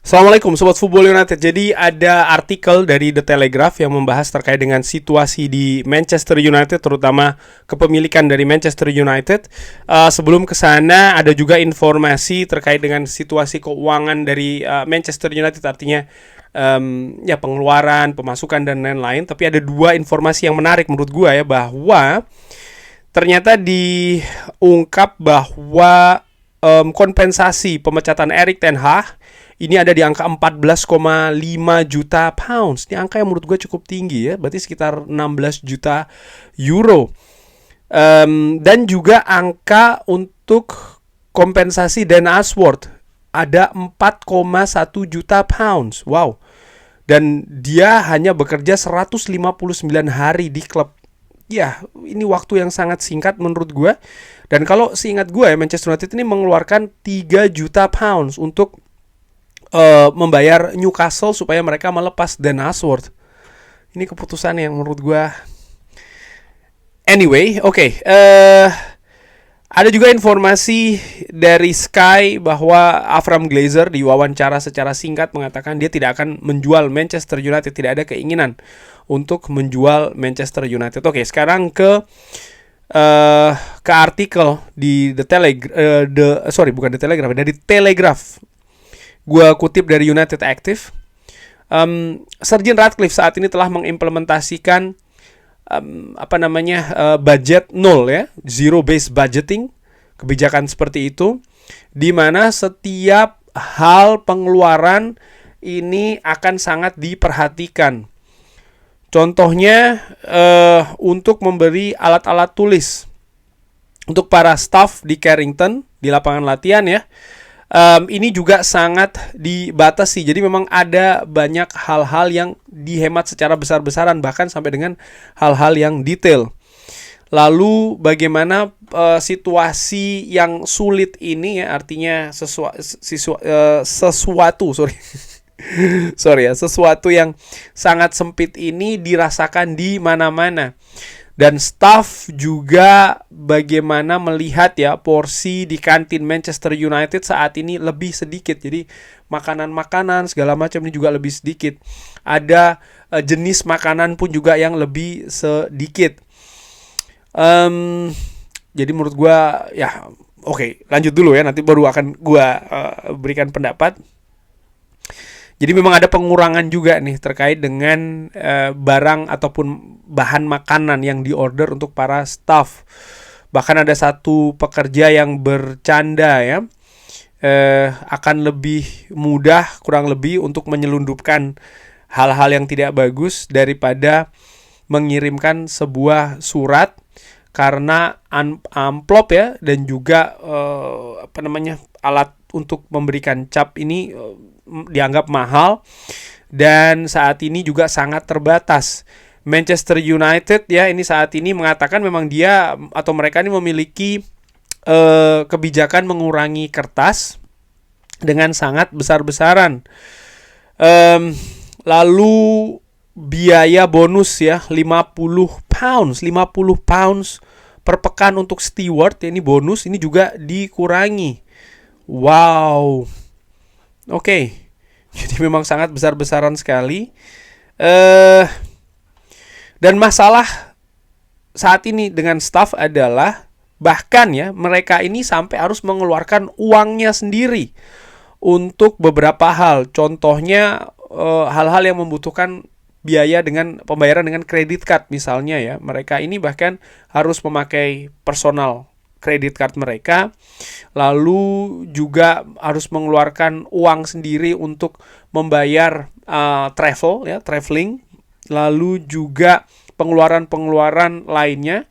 Assalamualaikum Sobat Football United. Jadi ada artikel dari The Telegraph yang membahas terkait dengan situasi di Manchester United, terutama kepemilikan dari Manchester United. Sebelum ke sana ada juga informasi terkait dengan situasi keuangan dari Manchester United, artinya ya pengeluaran, pemasukan dan lain-lain. Tapi ada dua informasi yang menarik menurut gua ya, bahwa ternyata diungkap bahwa kompensasi pemecatan Erik ten Hag ini ada di angka 14,5 juta pounds. Ini angka yang menurut gue cukup tinggi ya, berarti sekitar 16 juta euro. Dan juga angka untuk kompensasi Dan Ashworth ada 4,1 juta pounds. Wow. Dan dia hanya bekerja 159 hari di klub. Ya, ini waktu yang sangat singkat menurut gue. Dan kalau seingat gue ya, Manchester United ini mengeluarkan 3 juta pounds untuk membayar Newcastle supaya mereka melepas Dan Ashworth. Ini keputusan yang menurut gue. Anyway, oke. Ada juga informasi dari Sky bahwa Avram Glazer diwawancara secara singkat mengatakan dia tidak akan menjual Manchester United, tidak ada keinginan untuk menjual Manchester United. Oke, sekarang ke artikel di dari Telegraph. Gua kutip dari United Active. Sir Jim Ratcliffe saat ini telah mengimplementasikan budget nol ya, zero based budgeting, kebijakan seperti itu, di mana setiap hal pengeluaran ini akan sangat diperhatikan. Contohnya untuk memberi alat-alat tulis untuk para staff di Carrington di lapangan latihan ya. Ini juga sangat dibatasi. Jadi memang ada banyak hal-hal yang dihemat secara besar-besaran, bahkan sampai dengan hal-hal yang detail. Lalu bagaimana situasi yang sulit ini ya, artinya sesuatu yang sangat sempit ini dirasakan di mana-mana. Dan staff juga bagaimana melihat ya porsi di kantin Manchester United saat ini lebih sedikit. Jadi makanan-makanan segala macam ini juga lebih sedikit. Ada jenis makanan pun juga yang lebih sedikit. Jadi menurut gue ya oke, lanjut dulu ya, nanti baru akan gue berikan pendapat. Jadi memang ada pengurangan juga nih terkait dengan barang ataupun bahan makanan yang diorder untuk para staff. Bahkan ada satu pekerja yang bercanda ya, akan lebih mudah kurang lebih untuk menyelundupkan hal-hal yang tidak bagus daripada mengirimkan sebuah surat, karena amplop ya dan juga alat untuk memberikan cap ini dianggap mahal dan saat ini juga sangat terbatas. Manchester United ya ini saat ini mengatakan memang dia atau mereka ini memiliki kebijakan mengurangi kertas dengan sangat besar-besaran. Lalu biaya bonus ya 50 pounds per pekan untuk steward ya, ini bonus ini juga dikurangi. Wow. Oke. Jadi memang sangat besar-besaran sekali. Dan masalah saat ini dengan staff adalah bahkan ya mereka ini sampai harus mengeluarkan uangnya sendiri untuk beberapa hal. Contohnya hal-hal yang membutuhkan biaya dengan pembayaran dengan kredit card misalnya ya. Mereka ini bahkan harus memakai personal kredit card mereka, lalu juga harus mengeluarkan uang sendiri untuk membayar traveling, lalu juga pengeluaran lainnya.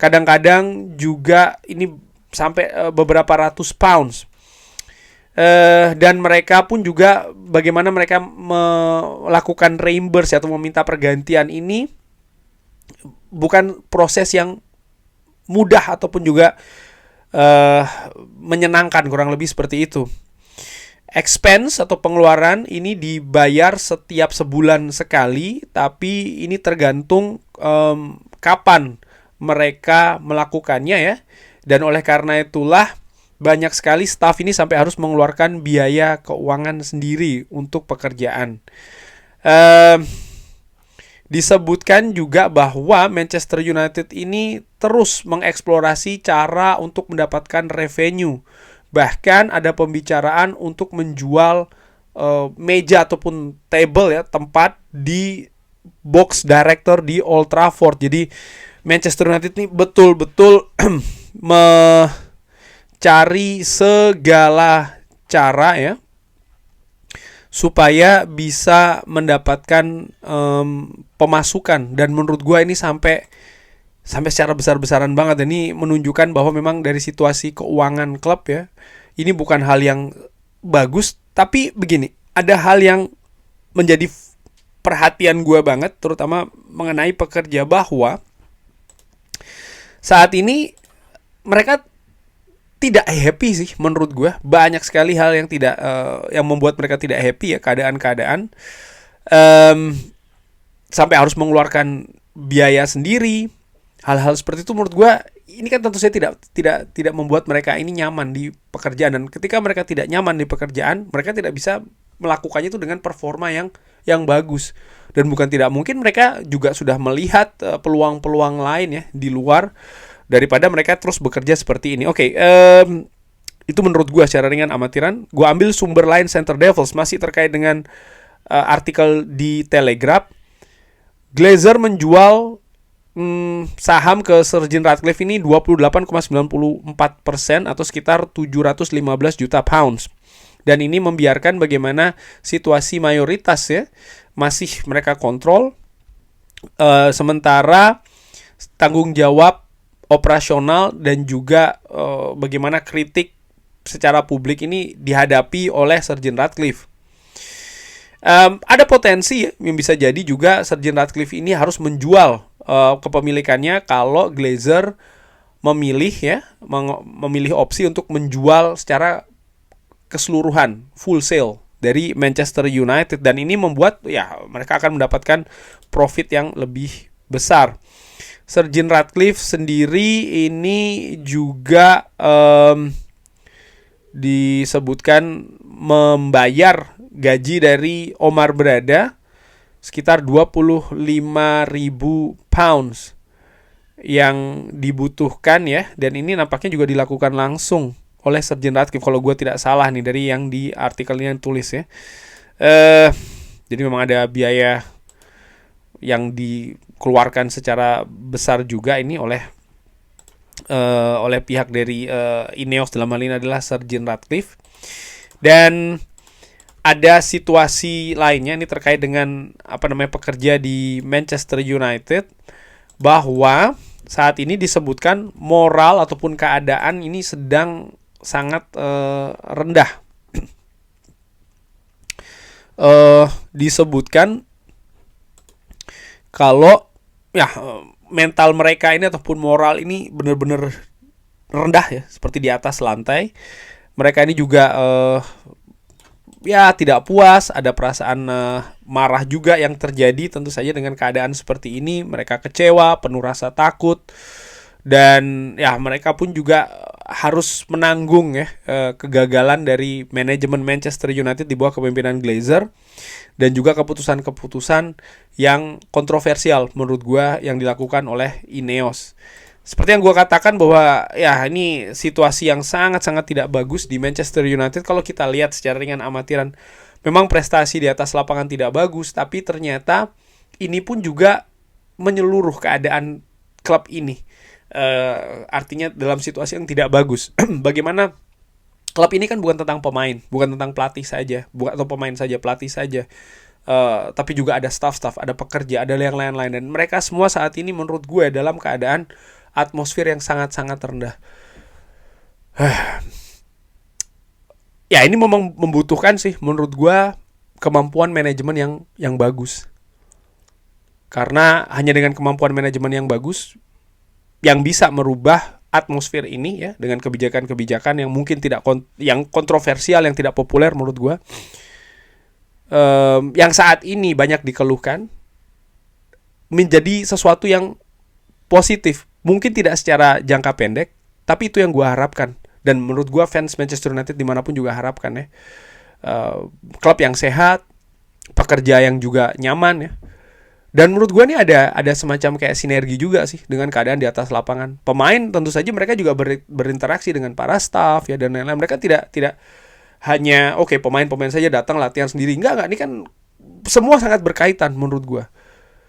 Kadang-kadang juga ini sampai beberapa ratus pounds. Dan mereka pun juga bagaimana mereka melakukan reimburse atau meminta pergantian ini bukan proses yang mudah ataupun juga menyenangkan, kurang lebih seperti itu. Expense atau pengeluaran ini dibayar setiap sebulan sekali, tapi ini tergantung kapan mereka melakukannya ya. Dan oleh karena itulah banyak sekali staff ini sampai harus mengeluarkan biaya keuangan sendiri untuk pekerjaan. Disebutkan juga bahwa Manchester United ini terus mengeksplorasi cara untuk mendapatkan revenue. Bahkan ada pembicaraan untuk menjual meja ataupun table ya, tempat di box director di Old Trafford. Jadi Manchester United ini betul-betul mencari segala cara ya supaya bisa mendapatkan pemasukan, dan menurut gue ini sampai secara besar-besaran banget. Ini menunjukkan bahwa memang dari situasi keuangan klub ya, ini bukan hal yang bagus. Tapi begini, ada hal yang menjadi perhatian gue banget, terutama mengenai pekerja, bahwa saat ini mereka tidak happy sih menurut gue. Banyak sekali hal yang tidak yang membuat mereka tidak happy ya, keadaan-keadaan sampai harus mengeluarkan biaya sendiri. Hal-hal seperti itu menurut gue ini kan tentu saja tidak membuat mereka ini nyaman di pekerjaan, dan ketika mereka tidak nyaman di pekerjaan, mereka tidak bisa melakukannya itu dengan performa yang bagus. Dan bukan tidak mungkin mereka juga sudah melihat peluang-peluang lain ya di luar daripada mereka terus bekerja seperti ini. Oke, itu menurut gue secara ringan amatiran. Gue ambil sumber lain, Center Devils, masih terkait dengan artikel di Telegraph. Glazer menjual saham ke Sir Jim Ratcliffe ini 28,94% atau sekitar 715 juta pounds. Dan ini membiarkan bagaimana situasi mayoritas ya masih mereka kontrol, sementara tanggung jawab operasional dan juga bagaimana kritik secara publik ini dihadapi oleh Sir Jim Ratcliffe. Ada potensi yang bisa jadi juga Sir Jim Ratcliffe ini harus menjual kepemilikannya kalau Glazer memilih opsi untuk menjual secara keseluruhan, full sale dari Manchester United, dan ini membuat ya mereka akan mendapatkan profit yang lebih besar. Sir Jim Ratcliffe sendiri ini juga disebutkan membayar gaji dari Omar Berada sekitar 25.000 pounds yang dibutuhkan ya, dan ini nampaknya juga dilakukan langsung oleh Sir Jim Ratcliffe kalau gue tidak salah nih dari yang di artikelnya yang tulis ya. Jadi memang ada biaya yang dikeluarkan secara besar juga ini oleh pihak dari Ineos, dalam hal ini adalah Sir Jim Ratcliffe. Dan ada situasi lainnya ini terkait dengan pekerja di Manchester United, bahwa saat ini disebutkan moral ataupun keadaan ini sedang sangat rendah. Disebutkan kalau ya mental mereka ini ataupun moral ini benar-benar rendah ya, seperti di atas lantai. Mereka ini juga ya tidak puas, ada perasaan marah juga yang terjadi tentu saja dengan keadaan seperti ini. Mereka kecewa, penuh rasa takut, dan ya mereka pun juga harus menanggung ya kegagalan dari manajemen Manchester United di bawah kepemimpinan Glazer, dan juga keputusan-keputusan yang kontroversial menurut gue yang dilakukan oleh Ineos. Seperti yang gue katakan bahwa ya ini situasi yang sangat-sangat tidak bagus di Manchester United. Kalau kita lihat secara ringan amatiran, memang prestasi di atas lapangan tidak bagus, tapi ternyata ini pun juga menyeluruh keadaan klub ini. Artinya dalam situasi yang tidak bagus. Bagaimana klub ini kan bukan tentang pemain, bukan tentang pelatih saja, bukan atau pemain saja, pelatih saja, tapi juga ada staff, ada pekerja, ada yang lain-lain, dan mereka semua saat ini menurut gue dalam keadaan atmosfer yang sangat-sangat rendah. Ya ini memang membutuhkan sih menurut gue kemampuan manajemen yang bagus, karena hanya dengan kemampuan manajemen yang bagus yang bisa merubah atmosfer ini ya, dengan kebijakan-kebijakan yang mungkin yang kontroversial, yang tidak populer menurut gue, yang saat ini banyak dikeluhkan, menjadi sesuatu yang positif. Mungkin tidak secara jangka pendek, tapi itu yang gue harapkan Dan menurut gue fans Manchester United dimanapun juga harapkan ya, klub yang sehat, pekerja yang juga nyaman ya. Dan menurut gue nih ada semacam kayak sinergi juga sih dengan keadaan di atas lapangan. Pemain tentu saja mereka juga berinteraksi dengan para staff ya dan lain-lain. Mereka tidak hanya pemain-pemain saja datang latihan sendiri. Enggak, ini kan semua sangat berkaitan menurut gue.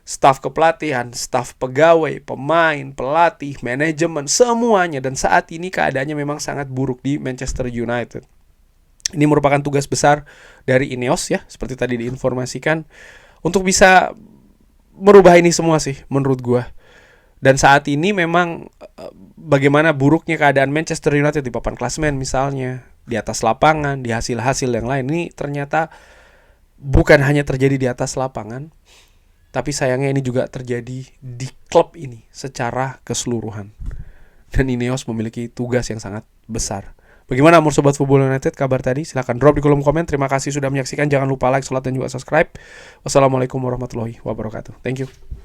Staf kepelatihan, staf pegawai, pemain, pelatih, manajemen, semuanya. Dan saat ini keadaannya memang sangat buruk di Manchester United. Ini merupakan tugas besar dari Ineos ya, seperti tadi diinformasikan, untuk bisa merubah ini semua sih menurut gue. Dan saat ini memang bagaimana buruknya keadaan Manchester United di papan klasemen misalnya, di atas lapangan, di hasil-hasil yang lain, ini ternyata bukan hanya terjadi di atas lapangan, tapi sayangnya ini juga terjadi di klub ini secara keseluruhan. Dan Ineos memiliki tugas yang sangat besar. Bagaimana menurut Sobat Football United kabar tadi? Silahkan drop di kolom komen. Terima kasih sudah menyaksikan. Jangan lupa like, share, dan juga subscribe. Wassalamualaikum warahmatullahi wabarakatuh. Thank you.